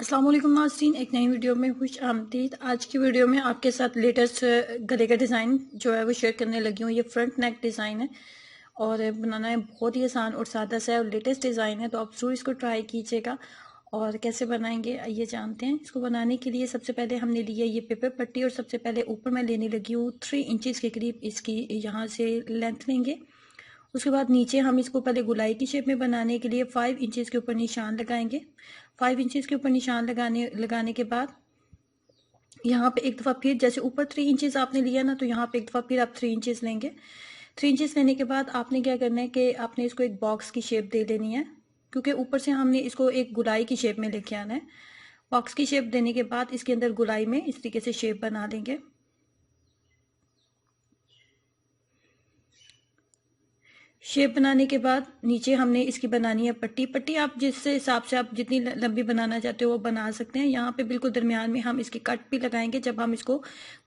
अस्सलाम वालेकुम नाज़रीन, एक नई वीडियो में खुश आमदीद। आज की वीडियो में आपके साथ लेटेस्ट गले का डिज़ाइन जो है वो शेयर करने लगी हूँ। ये फ्रंट नेक डिज़ाइन है और बनाना है बहुत ही आसान और सादा सा है और लेटेस्ट डिज़ाइन है, तो आप ज़रूर इसको ट्राई कीजिएगा। और कैसे बनाएंगे ये जानते हैं। इसको बनाने के लिए सबसे पहले हमने लिया ये पेपर पट्टी और सबसे पहले ऊपर मैं लेने लगी हूँ 3 इंचज़ के करीब इसकी यहाँ से लेंथ लेंगे। उसके बाद नीचे हम इसको पहले गुलाई की शेप में बनाने के लिए 5 इंचेस के ऊपर निशान लगाएंगे। 5 इंचेस के ऊपर निशान लगाने के बाद यहाँ पे एक दफ़ा फिर जैसे ऊपर 3 इंचेस आपने लिया ना, तो यहाँ पे एक दफ़ा फिर आप 3 इंचेस लेंगे। 3 इंचेस लेने के बाद आपने क्या करना है कि आपने इसको एक बॉक्स की शेप दे देनी है, क्योंकि ऊपर से हमने इसको एक गुलाई की शेप में लेके आना है। बॉक्स की शेप देने के बाद इसके अंदर गुलाई में इस तरीके से शेप बना देंगे। शेप बनाने के बाद नीचे हमने इसकी बनानी है पट्टी। पट्टी आप जिस हिसाब से आप जितनी लंबी बनाना चाहते हो वो बना सकते हैं। यहाँ पे बिल्कुल दरमियान में हम इसकी कट भी लगाएंगे। जब हम इसको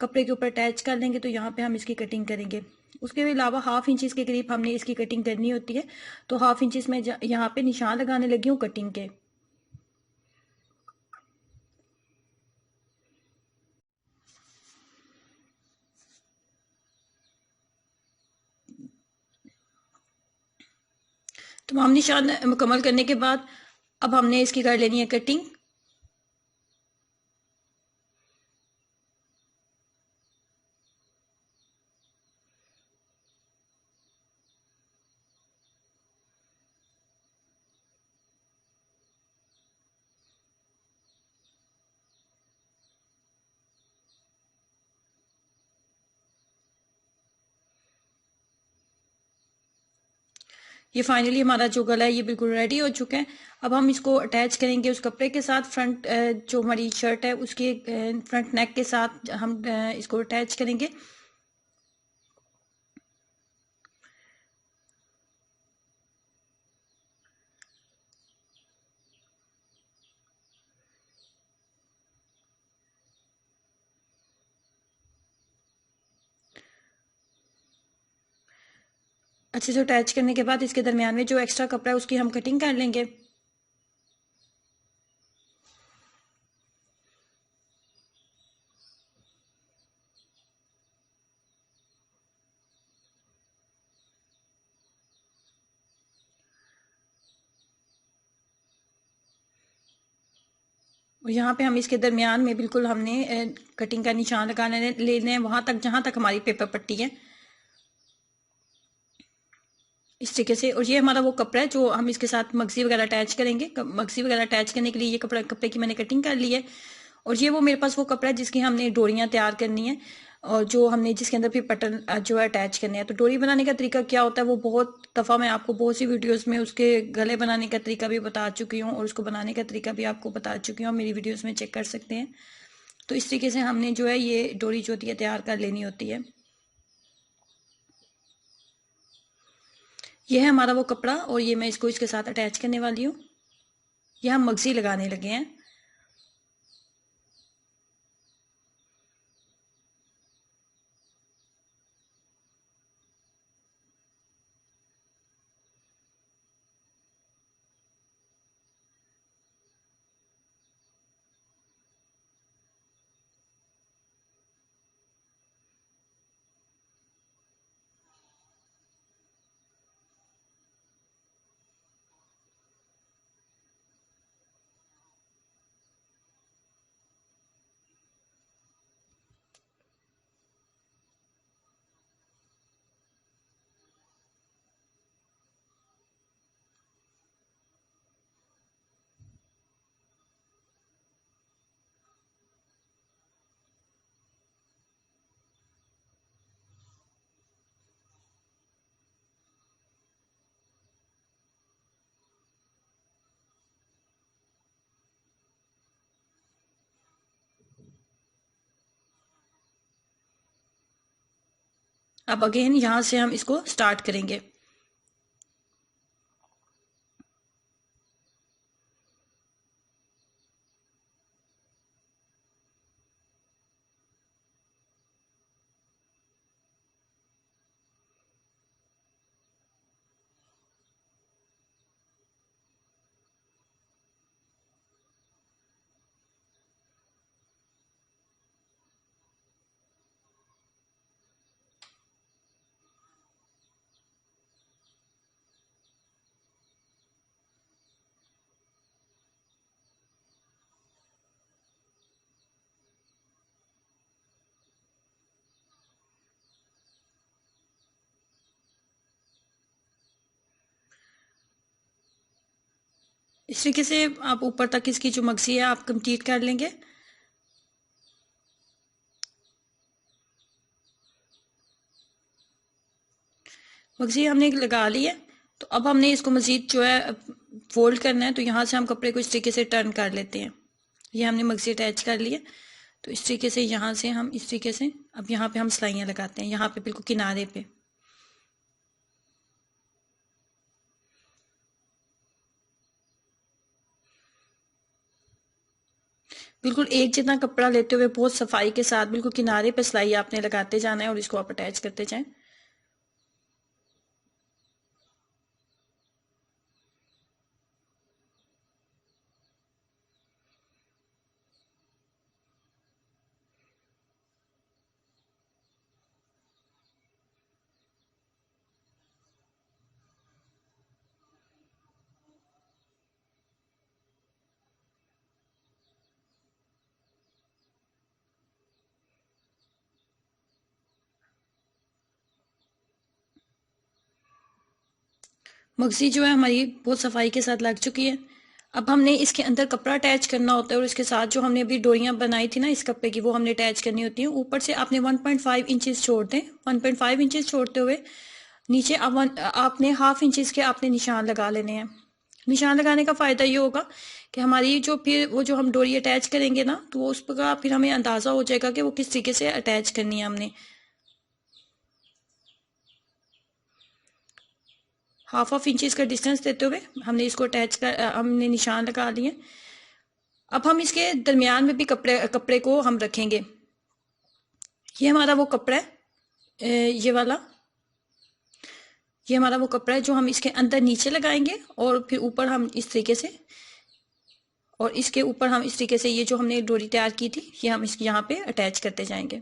कपड़े के ऊपर अटैच कर लेंगे तो यहाँ पे हम इसकी कटिंग करेंगे। उसके अलावा हाफ इंचज़ के करीब हमने इसकी कटिंग करनी होती है, तो हाफ इंचज़ में यहाँ पे निशान लगाने लगी हूँ कटिंग के। तो हम निशान मुकम्मल करने के बाद अब हमने इसकी कर लेनी है कटिंग। ये फाइनली हमारा जो गला है ये बिल्कुल रेडी हो चुका है। अब हम इसको अटैच करेंगे उस कपड़े के साथ। फ्रंट जो हमारी शर्ट है उसके फ्रंट नेक के साथ हम इसको अटैच करेंगे। अच्छे से अटैच करने के बाद इसके दरमियान में जो एक्स्ट्रा कपड़ा है उसकी हम कटिंग कर लेंगे। और यहाँ पे हम इसके दरमियान में बिल्कुल हमने कटिंग का निशान लगाने लेने हैं वहां तक जहां तक हमारी पेपर पट्टी है, इस तरीके से। और ये हमारा वो कपड़ा है जो हम इसके साथ मगजी वगैरह अटैच करेंगे। मगजी वगैरह अटैच करने के लिए ये कपड़े की मैंने कटिंग कर ली है। और ये वो मेरे पास वो कपड़ा है जिसकी हमने डोरियां तैयार करनी है और जो हमने जिसके अंदर फिर बटन जो है अटैच करने हैं। तो डोरी बनाने का तरीका क्या होता है वो बहुत दफ़ा मैं आपको बहुत सी वीडियोस में उसके गले बनाने का तरीका भी बता चुकी हूँ और उसको बनाने का तरीका भी आपको बता चुकी हूँ, मेरी वीडियोस में चेक कर सकते हैं। तो इस तरीके से हमने जो है ये डोरी जो होती है तैयार कर लेनी होती है। ये है हमारा वो कपड़ा और ये मैं इसको इसके साथ अटैच करने वाली हूँ। ये हम मगजी लगाने लगे हैं। अब अगेन यहाँ से हम इसको स्टार्ट करेंगे। इस तरीके से आप ऊपर तक इसकी जो मगजी है आप कंप्लीट कर लेंगे। मगजी हमने लगा ली है, तो अब हमने इसको मजीद जो है फोल्ड करना है। तो यहाँ से हम कपड़े को इस तरीके से टर्न कर लेते हैं। ये हमने मगजी अटैच कर लिए, तो इस तरीके से यहाँ से हम इस तरीके से अब यहाँ पे हम सिलाइयाँ लगाते हैं, यहाँ पे बिल्कुल किनारे पे। बिल्कुल एक जितना कपड़ा लेते हुए बहुत सफाई के साथ बिल्कुल किनारे पे सिलाई आपने लगाते जाना है और इसको आप अटैच करते जाएं। मगजी जो है हमारी बहुत सफाई के साथ लग चुकी है। अब हमने इसके अंदर कपड़ा अटैच करना होता है और इसके साथ जो हमने अभी डोरियां बनाई थी ना इस कपड़े की, वो हमने अटैच करनी होती है। ऊपर से आपने 1.5 इंचेस छोड़ दें। 1.5 इंचेस छोड़ते हुए नीचे आपने हाफ इंचेस के आपने निशान लगा लेने हैं। निशान लगाने का फायदा ये होगा कि हमारी जो फिर वो जो हम डोरी अटैच करेंगे ना, तो वो उसका फिर हमें अंदाजा हो जाएगा कि वो किस तरीके से अटैच करनी है हमने। हाफ इंचेस का डिस्टेंस देते हुए हमने इसको अटैच कर हमने निशान लगा लिए। अब हम इसके दरमियान में भी कपड़े को हम रखेंगे। ये हमारा वो कपड़ा है, ये हमारा वो कपड़ा है जो हम इसके अंदर नीचे लगाएंगे और फिर ऊपर हम इस तरीके से, और इसके ऊपर हम इस तरीके से ये जो हमने डोरी तैयार की थी ये हम इसके यहाँ पे अटैच करते जाएंगे।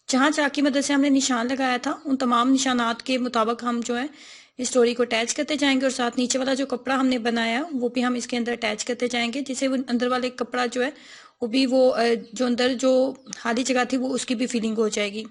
जहां चाक की मदद से हमने निशान लगाया था उन तमाम निशानात के मुताबिक हम जो है इस डोरी को अटैच करते जाएंगे और साथ नीचे वाला जो कपड़ा हमने बनाया वो भी हम इसके अंदर अटैच करते जाएंगे, जिससे वो अंदर वाले कपड़ा जो है वो भी वो जो अंदर जो खाली जगह थी वो उसकी भी फिलिंग हो जाएगी।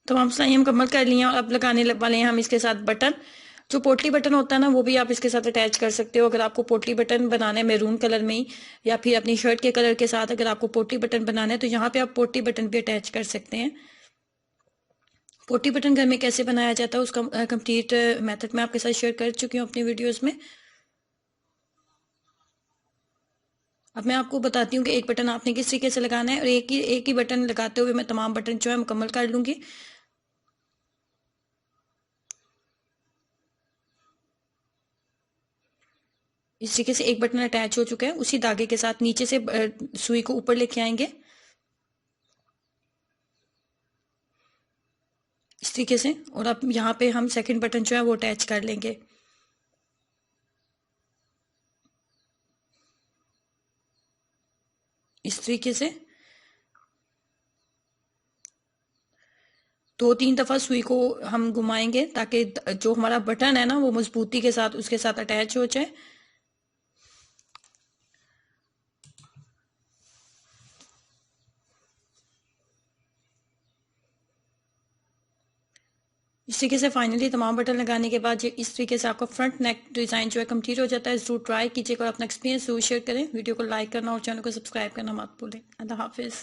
तो हम सिलाई मुकम्मल कर लिए और अब लगाने वाले हैं हम इसके साथ बटन। जो पोटली बटन होता है ना वो भी आप इसके साथ अटैच कर सकते हो। अगर आपको पोटली बटन बनाना है मैरून कलर में ही, या फिर अपनी शर्ट के कलर के साथ अगर आपको पोटली बटन बनाना है तो यहाँ पे आप पोटली बटन भी अटैच कर सकते हैं। पोटली बटन घर में कैसे बनाया जाता है उसका कंप्लीट मेथड मैं आपके साथ शेयर कर चुकी हूँ अपनी वीडियोस में। अब मैं आपको बताती हूँ कि एक बटन आपने किस तरीके से लगाना है, और एक ही बटन लगाते हुए मैं तमाम बटन जो है मुकम्मल कर लूंगी। इस तरीके से एक बटन अटैच हो चुका है। उसी धागे के साथ नीचे से सुई को ऊपर लेके आएंगे इस तरीके से, और अब यहाँ पे हम सेकंड बटन जो है वो अटैच कर लेंगे इस तरीके से। 2-3 दफा सुई को हम घुमाएंगे ताकि जो हमारा बटन है ना वो मजबूती के साथ उसके साथ अटैच हो जाए। इस तरीके से फाइनली तमाम बटन लगाने के बाद इस तरीके से आपका फ्रंट नेक डिज़ाइन जो है कंप्लीट हो जाता है। ज़रूर ट्राई कीजिएगा और अपना एक्सपीरियंस ज़रूर शेयर करें। वीडियो को लाइक करना और चैनल को सब्सक्राइब करना मत भूलें। अल्लाह हाफिज़।